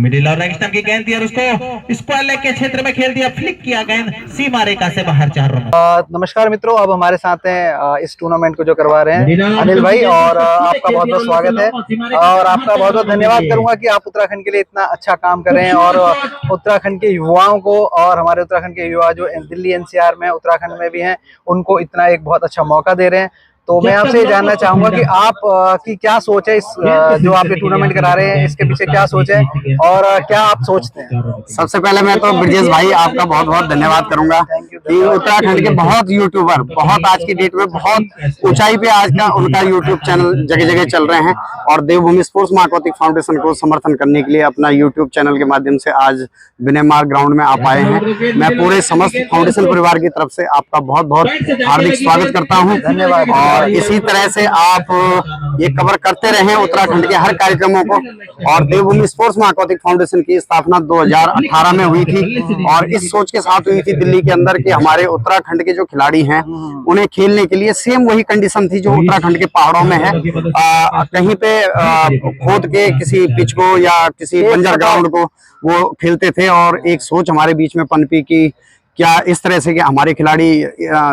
Middle और next time की गेंद थी और उसको स्क्वायर लेग के क्षेत्र में खेल दिया, फ्लिक किया गेंद सीमा रेखा से बाहर 4 रन। नमस्कार मित्रों, अब हमारे साथ हैं इस टूर्नामेंट को जो करवा रहे हैं अनिल भाई, और आपका बहुत बहुत स्वागत है और आपका बहुत बहुत धन्यवाद करूंगा कि आप उत्तराखंड के लिए इतना अच्छा काम कर रहे हैं और उत्तराखंड के युवाओं को और हमारे उत्तराखंड के युवा जो दिल्ली एनसीआर में उत्तराखंड में भी हैं उनको इतना एक बहुत अच्छा मौका दे रहे हैं। तो मैं आपसे जानना चाहूंगा कि आप की क्या सोच है, इस जो आप ये टूर्नामेंट करा रहे हैं इसके पीछे क्या सोच है और क्या आप सोचते हैं? सबसे पहले मैं तो ब्रजेश भाई आपका बहुत बहुत धन्यवाद करूंगा कि उत्तराखंड के बहुत यूट्यूबर बहुत आज की डेट में बहुत ऊंचाई पे आज का उनका यूट्यूब चैनल जगह जगह चल रहे हैं और देवभूमि स्पोर्ट्स मां कौतिक फाउंडेशन को समर्थन करने के लिए अपना यूट्यूब चैनल के माध्यम से आज विनय मार्ग ग्राउंड में आप आए हैं। मैं पूरे समस्त फाउंडेशन परिवार की तरफ से आपका बहुत बहुत हार्दिक स्वागत करता हूँ। धन्यवाद। और इसी तरह से आप ये कवर करते रहे उत्तराखंड के हर कार्यक्रमों को। और देवभूमि स्पोर्ट्स मां कौतिक फाउंडेशन की स्थापना 2018 में हुई थी और इस सोच के साथ हुई थी दिल्ली के अंदर कि हमारे उत्तराखंड के जो खिलाड़ी हैं उन्हें खेलने के लिए सेम वही कंडीशन थी जो उत्तराखंड के पहाड़ों में है। कहीं पे खोद के किसी पिच को या किसी बंजर ग्राउंड को वो खेलते थे और एक सोच हमारे बीच में पनपी कि क्या इस तरह से कि हमारे खिलाड़ी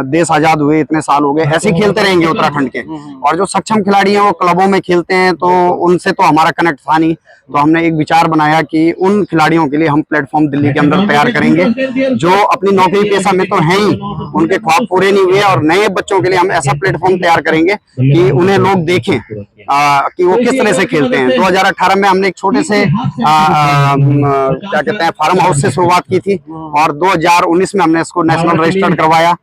देश आजाद हुए इतने साल हो गए ऐसे खेलते रहेंगे उत्तराखंड के, और जो सक्षम खिलाड़ी हैं वो क्लबों में खेलते हैं तो उनसे तो हमारा कनेक्ट था नहीं। तो हमने एक विचार बनाया कि उन खिलाड़ियों के लिए हम प्लेटफॉर्म दिल्ली के अंदर तैयार करेंगे जो अपनी नौकरी पेशा में तो हैं ही, उनके ख्वाब पूरे नहीं हुए, और नए बच्चों के लिए हम ऐसा प्लेटफॉर्म तैयार करेंगे कि उन्हें लोग देखें कि वो किस तरह से खेलते हैं। 2018 में हमने एक छोटे से क्या कहते हैं फार्म हाउस से शुरुआत की थी और 2019 में हमने इसको नेशनल रजिस्टर्ड करवाया।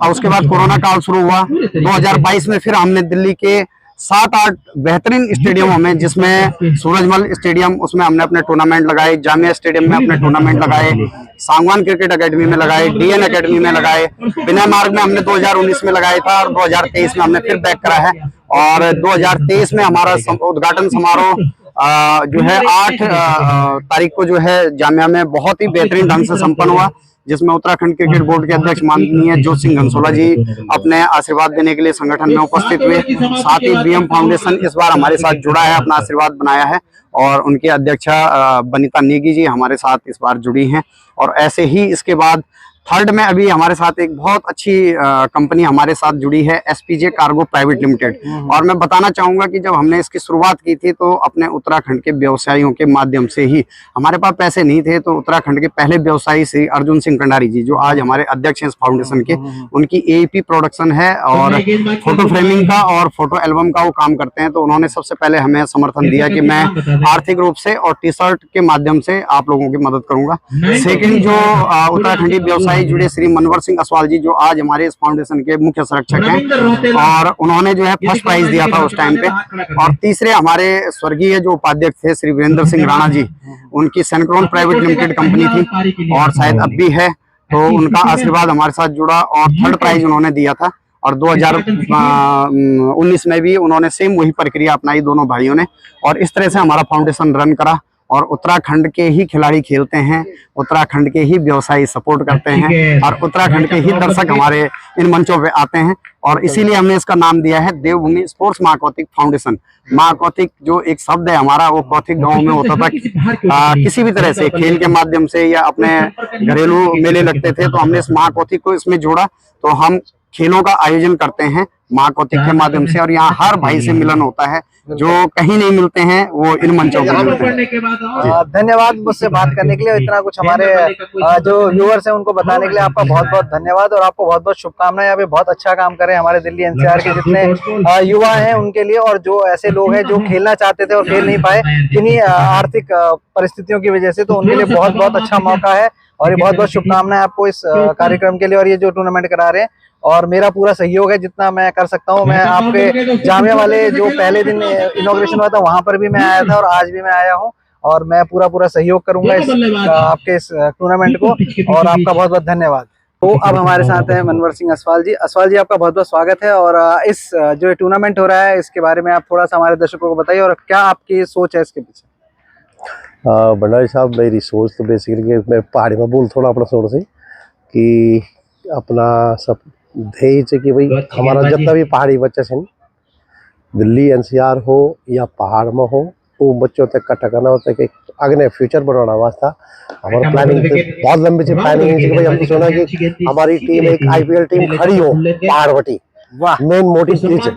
उसके बाद कोरोना काल शुरू हुआ। 2022 में फिर हमने दिल्ली के 7-8 बेहतरीन स्टेडियमों में, जिसमें सूरजमल स्टेडियम उसमें हमने अपने टूर्नामेंट लगाए, जामिया स्टेडियम में अपने टूर्नामेंट लगाए, सांगवान क्रिकेट एकेडमी में लगाए, डीएन एकेडमी में लगाए, विनय मार्ग में हमने 2019 में लगाया था और 2023 में हमने फिर बैक करा है। और 2023 में हमारा उद्घाटन समारोह जो है 8 तारीख को जो है जामिया में बहुत ही बेहतरीन ढंग से संपन्न हुआ, जिसमें उत्तराखंड क्रिकेट बोर्ड के अध्यक्ष माननीय जोत सिंह घनसोला जी अपने आशीर्वाद देने के लिए संगठन में उपस्थित हुए। साथ ही बीएम फाउंडेशन इस बार हमारे साथ जुड़ा है, अपना आशीर्वाद बनाया है और उनके अध्यक्षा बनीता नेगी जी हमारे साथ इस बार जुड़ी हैं। और ऐसे ही इसके बाद थर्ड में अभी हमारे साथ एक बहुत अच्छी कंपनी हमारे साथ जुड़ी है, एसपीजे कार्गो प्राइवेट लिमिटेड। और मैं बताना चाहूंगा कि जब हमने इसकी शुरुआत की थी तो अपने उत्तराखंड के व्यवसायियों के माध्यम से ही, हमारे पास पैसे नहीं थे, तो उत्तराखंड के पहले व्यवसायी श्री अर्जुन सिंह कंडारी जी जो आज हमारे अध्यक्ष हैं इस फाउंडेशन के, उनकी एपी प्रोडक्शन है और फोटो फ्रेमिंग का और फोटो एल्बम का वो काम करते हैं। तो उन्होंने सबसे पहले हमें समर्थन दिया कि मैं आर्थिक रूप से और टी शर्ट के माध्यम से आप लोगों की मदद करूंगा। सेकेंड, जो उत्तराखंडी व्यवसायी जुड़े श्री मनवर सिंह असवाल जी जो आज हमारे इस फाउंडेशन के मुख्य संरक्षक हैं और उन्होंने जो है फर्स्ट प्राइज दिया था उस टाइम पे। और तीसरे हमारे स्वर्गीय जो उपाध्यक्ष थे श्री वीरेंद्र सिंह राणा जी, उनकी सेनक्रॉन प्राइवेट लिमिटेड कंपनी थी और शायद अब भी है, तो उनका आशीर्वाद हमारे साथ जुड़ा और थर्ड प्राइज उन्होंने दिया था। और 2019 में भी उन्होंने सेम वही प्रक्रिया अपनाई दोनों भाइयों ने, और इस तरह से हमारा फाउंडेशन रन करा। और उत्तराखंड के ही खिलाड़ी खेलते हैं, उत्तराखंड के ही व्यवसायी सपोर्ट करते हैं और उत्तराखंड के ही दर्शक हमारे इन मंचों पे आते हैं, और इसीलिए हमने इसका नाम दिया है देवभूमि स्पोर्ट्स मां कौतिक फाउंडेशन। मां कौतिक जो एक शब्द है हमारा, वो कौतिक गांव में होता था। किसी भी तरह से खेल के माध्यम से या अपने घरेलू मेले लगते थे तो हमने इस मां कौतिक को इसमें जोड़ा। तो हम खेलों का आयोजन करते हैं मां कौतिक के माध्यम से, और यहाँ हर भाई से मिलन होता है जो कहीं नहीं मिलते हैं, वो इन मंचों पर मिलते हैं। धन्यवाद मुझसे बात करने के लिए, इतना कुछ हमारे जो व्यूअर्स हैं उनको बताने के लिए आपका बहुत बहुत धन्यवाद और आपको बहुत बहुत शुभकामनाएं। यहाँ पे बहुत अच्छा काम करें हमारे दिल्ली एनसीआर के जितने युवा हैं उनके लिए, और जो ऐसे लोग हैं जो खेलना चाहते थे और खेल नहीं पाए किन्हीं आर्थिक परिस्थितियों की वजह से, तो उनके लिए बहुत बहुत अच्छा मौका है। और ये बहुत बहुत शुभकामनाएं आपको इस कार्यक्रम के लिए और ये जो टूर्नामेंट करा रहे हैं, और मेरा पूरा सहयोग है जितना मैं कर सकता हूँ। मैं आपके जामिया वाले जो पहले दिन इनॉग्रेशन हुआ था वहां पर भी मैं आया था और आज भी मैं आया हूँ, और मैं पूरा सहयोग करूंगा आपके इस टूर्नामेंट को, और आपका बहुत बहुत धन्यवाद। तो अब हमारे साथ हैं मनवर सिंह असवाल जी। असवाल जी, आपका बहुत बहुत स्वागत है। और इस जो टूर्नामेंट हो रहा है इसके बारे में आप थोड़ा सा हमारे दर्शकों को बताइए और क्या आपकी सोच है इसके पीछे? भंडारी साहब, मेरी सोच तो बेसिकली मैं पहाड़ी में बोल थोड़ा अपना थोड़ा सी कि अपना सब ध्येय है कि भाई हमारा जितना भी पहाड़ी बच्चे से दिल्ली एनसीआर हो या पहाड़ में हो, वो बच्चों तक इकट्ठा करना होता है कि आगे फ्यूचर बनाना वास्ता हमारा प्लानिंग बहुत लंबी से प्लानिंग है कि भाई हमको सुना कि हमारी टीम एक IPL टीम खड़ी हो पहाड़वटी, मेन मोटिव चीज।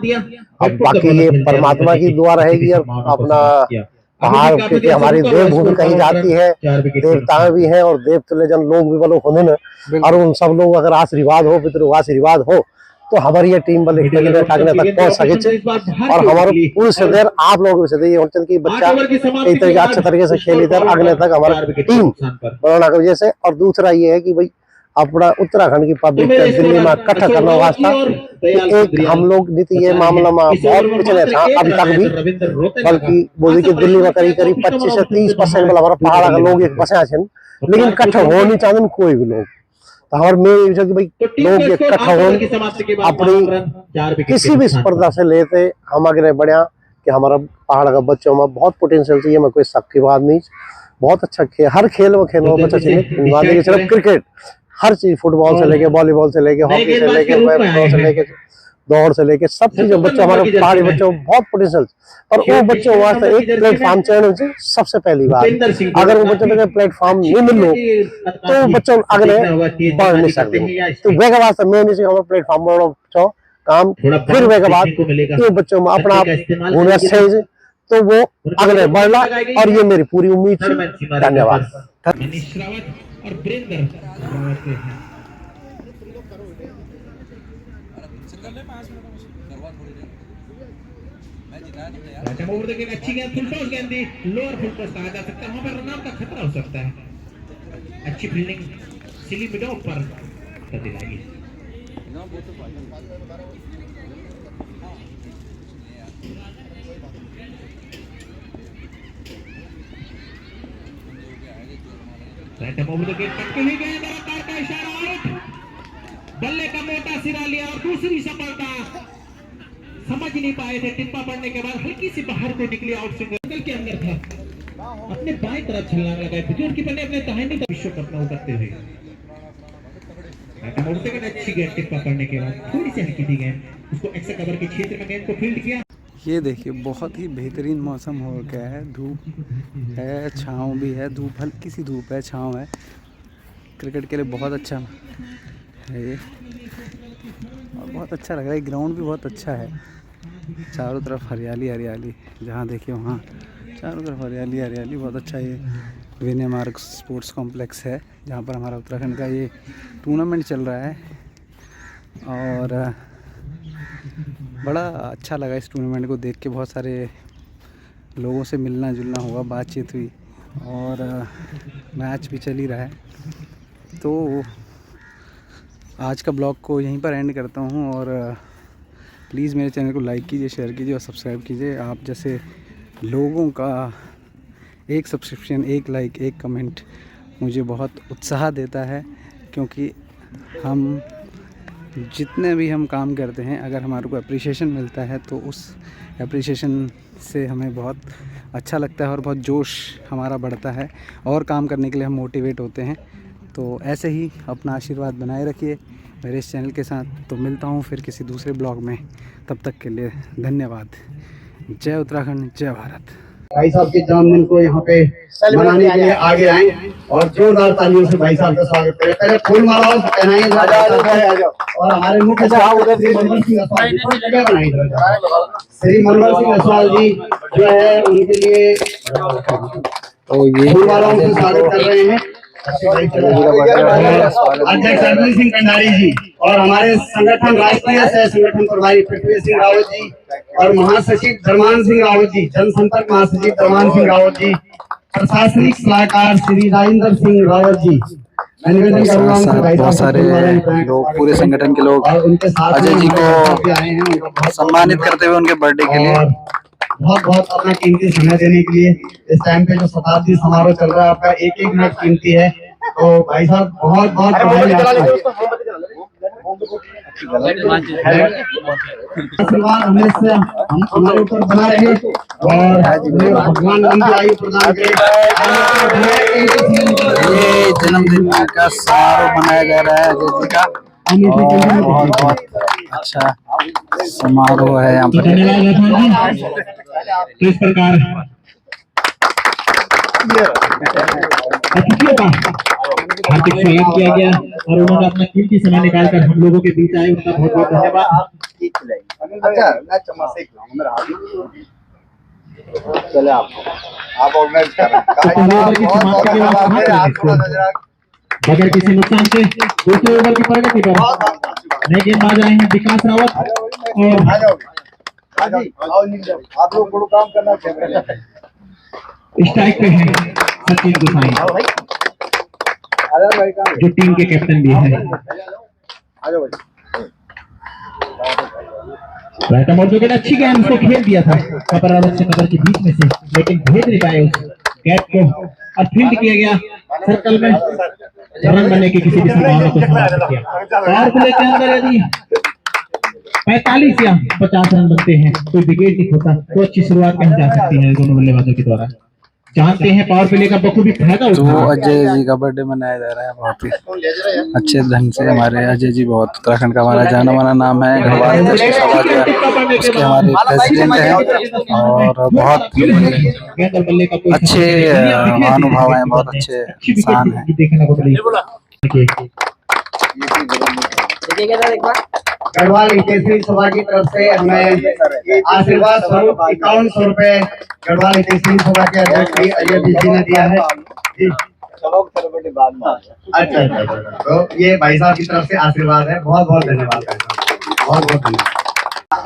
अब बाकी ये परमात्मा की दुआ रहेगी और अपना पहाड़, क्योंकि हमारी देवभूमि कही जाती है, देवता भी हैं और देव तुल्य जन लोग भी बोलो होने न, और उन सब लोग अगर आशीर्वाद हो, पितृ आशीर्वाद हो तो हमारी ये टीम बल्ले तक पहुंच सके। और हमारे पूरी सदैर आप लोग भी सदैव होते कि बच्चा एक तरीके अच्छे तरीके से खेली तर अगले तक हमारा टीम बनाना की वजह से। और दूसरा ये है कि भाई अपना उत्तराखंड की पब्लिक दिल्ली में इकट्ठा करना वास्ता एक हम लोग नीति ये मामला में बहुत पिछले था अभी तक भी, बल्कि बोली कि दिल्ली में करीब 25 से 30% वाला हमारा पहाड़ का लोग एक बसे आछन, लेकिन इकट्ठा हो नहीं चाहते कोई भी लोग। तो हमारे मेन विषय कि भाई लोग इकट्ठा हो अपनी किसी भी स्पर्धा से लेते हम आगे बढ़िया कि हमारा पहाड़ का बच्चों में बहुत पोटेंशियल चाहिए, मैं कोई शक की बात नहीं। बहुत अच्छा खेल, हर खेल में खेलना बच्चा चाहिए, सिर्फ क्रिकेट हर चीज, फुटबॉल से लेके वॉलीबॉल से लेके हॉकी से लेके बैडमिंटन से लेके दौड़ से लेके सब चीजें बच्चों हमारे पहाड़ी बच्चों बहुत पोटेंशियल। और वो बच्चों वास्ते एक प्लेटफॉर्म चयन से सबसे पहली बात, अगर वो बच्चों को प्लेटफॉर्म नहीं मिल लो तो बच्चों अगले बढ़ नहीं सकते। तो वे के वास्ते मैं नहीं हमारा प्लेटफॉर्म बढ़ो काम, फिर वे के बाद ये बच्चों में अपना हुनर से तो वो अगले बढ़ना, और ये मेरी पूरी उम्मीद है। धन्यवाद। और ब्रेंदर अच्छी गेंद फुल टॉस गेंद दी, लोअर फुल टॉस कहा जा सकता है, वहां पर रन आउट का खतरा हो सकता है। अच्छी फील्डिंग सिली मिडो पर दिलाई। लगातार का इशारा आउट, बल्ले का मोटा सिरा लिया और दूसरी सफलता। समझ नहीं पाए थे, टिप्पा पड़ने के बाद हल्की सी बाहर को निकली, आउट सिंगल के अंदर था, अपने बाएं तरफ छलांग लगाई, बुजुर्ग की बने अपने दाहिनी तरफ विश्व कप उतरते हुए। अच्छी गेंद टिप्पा पड़ने के बाद थोड़ी सी हल्की थी गेंद, उसको एक्स्ट्रा कवर के क्षेत्र में गेंद को फील्ड किया। ये देखिए बहुत ही बेहतरीन मौसम हो गया है, धूप है, छाँव भी है, धूप हल्की सी धूप है, छाँव है, क्रिकेट के लिए बहुत अच्छा है ये, और बहुत अच्छा लग रहा है। ग्राउंड भी बहुत अच्छा है, चारों तरफ हरियाली हरियाली, जहाँ देखिए वहाँ चारों तरफ हरियाली हरियाली, बहुत अच्छा। ये विनय मार्ग स्पोर्ट्स कॉम्प्लेक्स है जहाँ पर हमारा उत्तराखंड का ये टूर्नामेंट चल रहा है, और बड़ा अच्छा लगा इस टूर्नामेंट को देख के। बहुत सारे लोगों से मिलना जुलना हुआ, बातचीत हुई, और मैच भी चल ही रहा है। तो आज का ब्लॉग को यहीं पर एंड करता हूँ, और प्लीज़ मेरे चैनल को लाइक कीजिए, शेयर कीजिए और सब्सक्राइब कीजिए। आप जैसे लोगों का एक सब्सक्रिप्शन, एक लाइक, एक कमेंट मुझे बहुत उत्साह देता है, क्योंकि हम जितने भी हम काम करते हैं, अगर हमारे को अप्रिशिएशन मिलता है तो उस अप्रिशिएशन से हमें बहुत अच्छा लगता है और बहुत जोश हमारा बढ़ता है, और काम करने के लिए हम मोटिवेट होते हैं। तो ऐसे ही अपना आशीर्वाद बनाए रखिए मेरे इस चैनल के साथ। तो मिलता हूँ फिर किसी दूसरे ब्लॉग में, तब तक के लिए धन्यवाद। जय उत्तराखंड, जय भारत। भाई साहब के जन्मदिन को यहाँ पे मनाने के लिए आगे आए, और जोरदार तालियों से भाई साहब का स्वागत करें। पहले फूल मालाओं से पहनाइए, और हमारे मुख्य श्री मनोहर सिंह असवाल जी श्री मनोहर सिंह असवाल जी जो है उनके लिए फूल मालाओं से स्वागत कर रहे हैं। अध्यक्ष अरविंद सिंह कंडारी जी, और हमारे संगठन राष्ट्रीय सह संगठन प्रभारी पृथ्वी सिंह रावत जी, और महासचिव धर्मान सिंह रावत जी, जनसंपर्क महासचिव धर्मान सिंह रावत जी, प्रशासनिक सलाहकार श्री राजेंद्र सिंह रावत जी, बहुत सारे लोग, पूरे संगठन के लोग अजय जी को सम्मानित करते हुए उनके बर्थडे के लिए बहुत बहुत अपना कीमती समय देने के लिए। इस टाइम पे जो शताब्दी समारोह चल रहा है, आपका एक एक मिनट कीमती है। तो भाई साहब बहुत बहुत आशीर्वाद हमेशा हमारे ऊपर बना रहे, और भगवान उनकी आयु प्रदान करे। ये जन्मदिन का समारोह मनाया जा रहा है अजय जी का, और बहुत बहुत अच्छा समारोह है यहाँ पर। इस प्रकार अतिथियों का हार्दिक स्वागत किया गया और उन्होंने अपना कीमती समय निकालकर हम लोगों के बीच आए, उनका बहुत बहुत धन्यवाद। चले आप ऑर्गेनाइज कर बगैर किसी नुकसान के दूसरे ओवर की प्रगति पर नए गेंदबाज आए हैं विकास रावत और आप लोग काम करना चाहिए। स्ट्राइक पे हैं सचिन गोसाई जो टीम के कैप्टन भी है। राइट और जो अच्छी गेंद उसको खेल दिया था कपर और कपर के बीच में से, लेकिन भेज नहीं पाए उस गैप को और फील्ड किया गया सर्कल में। रन बनने की किसी भी संभावना को समाप्त किया। पावर प्ले के अंदर यदि 45 या 50 रन बनते हैं, कोई विकेट नहीं होता, तो अच्छी शुरुआत कही जा सकती है दोनों बल्लेबाजों के द्वारा। जानते हैं पावर प्ले का बखूबी फायदा तो अजय जी का बर्थडे मनाया जा रहा है बहुत ही अच्छे ढंग से। हमारे अजय जी बहुत उत्तराखंड का हमारा जाना माना नाम है, गढ़वाल उसके हमारे प्रेसिडेंट हैं और बहुत अच्छे महानुभाव हैं, बहुत अच्छे इंसान हैं। गढ़वाल हितैषी सभा की तरफ से हमें आशीर्वाद स्वरूप 5100 रुपए गढ़वाल हितैषी सभा के अध्यक्ष अजय जी ने दिया है। अच्छा, तो ये भाई साहब की तरफ से आशीर्वाद है, बहुत बहुत धन्यवाद, बहुत बहुत धन्यवाद।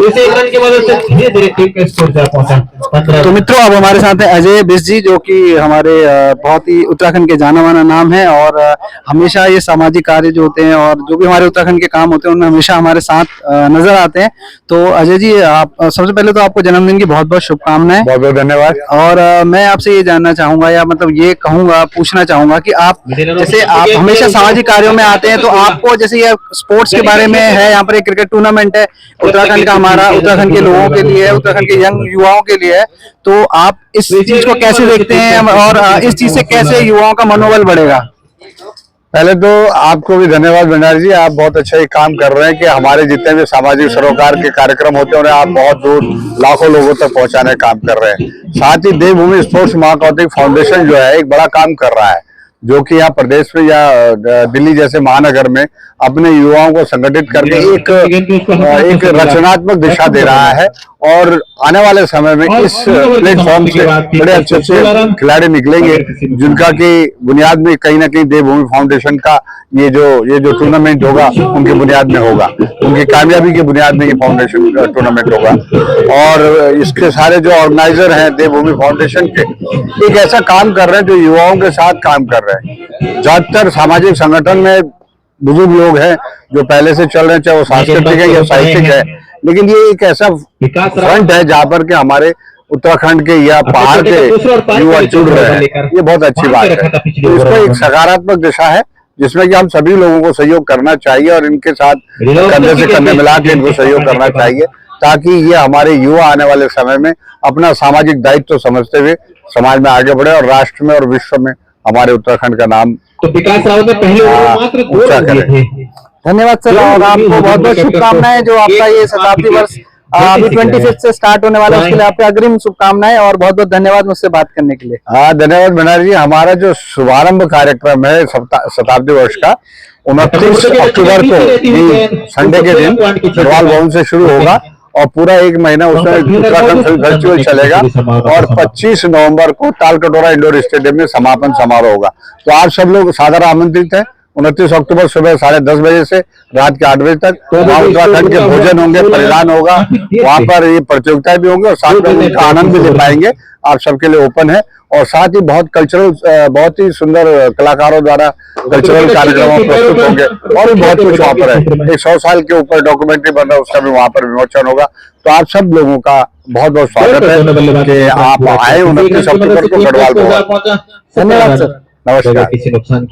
इसे रन की मदद से धीरे धीरे टीम का स्कोर जा पहुंचा 15। तो मित्रों अब हमारे साथ है अजय बिस जी, जो कि हमारे बहुत ही उत्तराखंड के जाना माना नाम है और हमेशा ये सामाजिक कार्य जो होते हैं और जो भी हमारे उत्तराखंड के काम होते हैं उनमें हमेशा हमारे साथ नजर आते हैं। तो अजय जी, आप सबसे पहले तो आपको जन्मदिन की बहुत बहुत शुभकामनाएं। बहुत बहुत धन्यवाद। और मैं आपसे ये जानना चाहूंगा या मतलब ये कहूंगा, पूछना चाहूंगा कि आप जैसे आप हमेशा सामाजिक कार्यों में आते हैं, तो आपको जैसे ये स्पोर्ट्स के बारे में है, यहाँ पर एक क्रिकेट टूर्नामेंट है उत्तराखंड का, हमारा उत्तराखंड के लोगों के लिए, उत्तराखंड के यंग युवाओं के लिए है, तो आप इस चीज को कैसे देखते हैं और इस चीज से कैसे युवाओं का मनोबल बढ़ेगा? पहले तो आपको भी धन्यवाद भंडारी जी, आप बहुत अच्छा ये काम कर रहे हैं कि हमारे जितने भी सामाजिक सरोकार के कार्यक्रम होते हैं उन्हें आप बहुत दूर लाखों लोगों तक पहुंचाने का काम कर रहे हैं। साथ ही देवभूमि स्पोर्ट्स महाकौतिक फाउंडेशन जो है एक बड़ा काम कर रहा है, जो कि यहाँ प्रदेश में या दिल्ली जैसे महानगर में अपने युवाओं को संगठित करके एक रचनात्मक दिशा दे रहा है और आने वाले समय में इस प्लेटफॉर्म से बड़े अच्छे अच्छे खिलाड़ी निकलेंगे, जिनका की बुनियाद में कहीं ना कहीं देवभूमि फाउंडेशन का ये जो टूर्नामेंट होगा उनकी बुनियाद में होगा, उनकी कामयाबी की बुनियाद में ये फाउंडेशन टूर्नामेंट होगा। और इसके सारे जो ऑर्गेनाइजर हैं देवभूमि फाउंडेशन के, एक ऐसा काम कर रहे हैं जो युवाओं के साथ काम कर रहे हैं। ज्यादातर सामाजिक संगठन में बुजुर्ग लोग हैं जो पहले से चल रहे हैं, चाहे वो सांस्कृतिक है या साहित्यिक है, लेकिन ये एक ऐसा फ्रंट है जहाँ पर के हमारे उत्तराखंड के या पहाड़ के युवा जुड़ रहे हैं। ये बहुत अच्छी बात है। तो इसको एक सकारात्मक दिशा है जिसमें कि हम सभी लोगों को सहयोग करना चाहिए और इनके साथ कंधे से कंधे मिला के इनको सहयोग करना चाहिए, ताकि ये हमारे युवा आने वाले समय में अपना सामाजिक दायित्व समझते हुए समाज में आगे बढ़े और राष्ट्र में और विश्व में हमारे उत्तराखंड का नाम तो विकास रावत ने पहले मात्र 2 रन दिए थे। धन्यवाद सर, और आपको बहुत बहुत शुभकामनाएं। जो आपका ये शताब्दी वर्ष अभी 25 से स्टार्ट होने वाला है, उसके लिए आपको अग्रिम शुभकामनाएं और बहुत बहुत धन्यवाद मुझसे बात करने के लिए। हाँ, धन्यवाद भंडारी जी। हमारा जो शुभारंभ कार्यक्रम है शताब्दी वर्ष का 29 अक्टूबर को संडे के दिन गढ़वाल भवन से शुरू होगा और पूरा 1 महीना उसमें उत्तराखंड वर्चुअल चलेगा और 25 नवंबर को तालकटोरा इंडोर स्टेडियम में समापन समारोह होगा। तो आप सब लोग सादर आमंत्रित हैं। 29 अक्टूबर सुबह 10:30 बजे से रात के 8 बजे तक वहाँ उत्तराखंड के भोजन होंगे, परिधान होगा, वहाँ पर ये प्रतियोगिताएं भी होंगी और साथ में उनका आनंद भी ले पाएंगे। आप सबके लिए ओपन है और साथ ही बहुत बहुत ही सुंदर कलाकारों द्वारा कल्चरल कार्यक्रम प्रस्तुत होंगे और भी बहुत कुछ वहाँ पर है। 100 साल के ऊपर डॉक्यूमेंट्री बन रहा है, उसका भी वहाँ पर विमोचन होगा। तो आप सब लोगों का बहुत बहुत स्वागत है कि आप आए 29 अक्टूबर को गढ़वाल। धन्यवाद सर, नमस्कार।